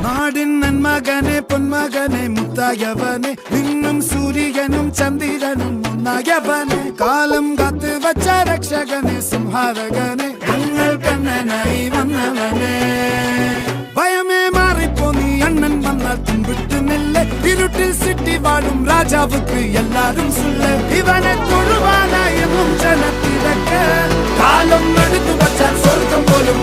നാടിൻ നന്മകനെ പൊന്മകനെ മുത്തായവനെ നിന്നും സൂര്യനും ചന്ദ്രനും ഒന്നായവനെ കാലം കാത്ത് വച്ച രക്ഷകനെ സംഹാരകനെ ഞങ്ങൾ കണ്ണനായി വന്നവനെ ഭയമേ മാറിപ്പോ നീ അണ്ണൻ വന്നാൽ തുമ്പിട്ടുന്നില്ല ഇരുട്ടിൽ സിറ്റി വാഴും രാജാവുക്ക് എല്ലാരും സുല്ല ഇവനെ തൊഴുവാനായും ജനത്തിരക്ക് കാലം എടുത്തു വച്ചാൽ സ്വർഗം പോലും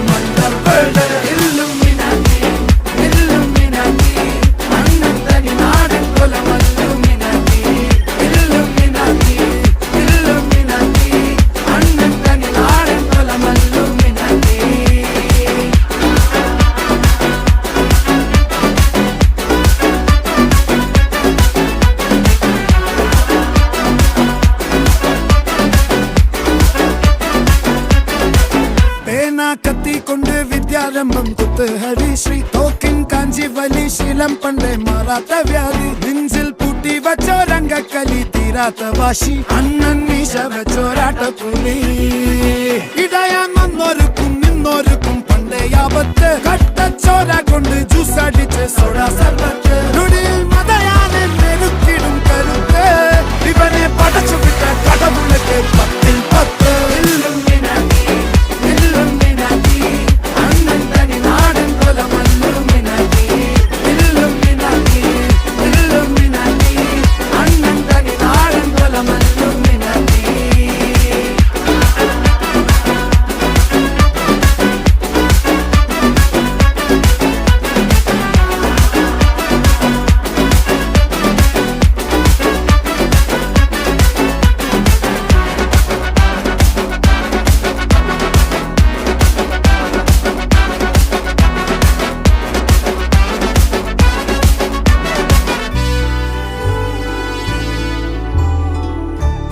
കത്തിക്കൊണ്ട് വിദ്യാരംഭം കുത്ത് ഹരിശ്രീ തോക്കിൻ കാഞ്ചി വലി ശീലം പണ്ടേ മാറാത്ത വ്യാധി നെഞ്ചിൽ പൂട്ടി വച്ചോരംഗക്കലി തീരാത്ത വാശി അണ്ണൻ മീശ വെച്ചോരാട്ട പുലി ഇടയാൻ വന്നോർക്കും നിന്നോർക്കും പണ്ടേ ആപത്ത് കട്ടച്ചോര കൊണ്ട് ജ്യൂസ് അടിച്ച് സോഡ സർബത്ത് നൊടിയിൽ മതയാനെ മെരുക്കിടും കരുത്ത് ഇവനെ പടച്ചു വിട്ട കടവുള്ളക്ക് 10-10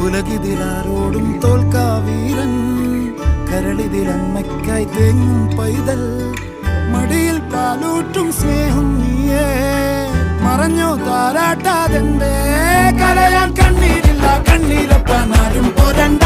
ഉലകിതിരാരോടും തോൽക്കാവീരൻ കരളിതിരമ്മയ്ക്കായി തേങ്ങും പൈതൽ മടിയിൽ പാലൂട്ടും സ്നേഹം നീയേ മറഞ്ഞോ താരാട്ടാതെന്റെ കരയാൻ കണ്ണീരില്ല കണ്ണീരപ്പാനാരും പോരണ്ട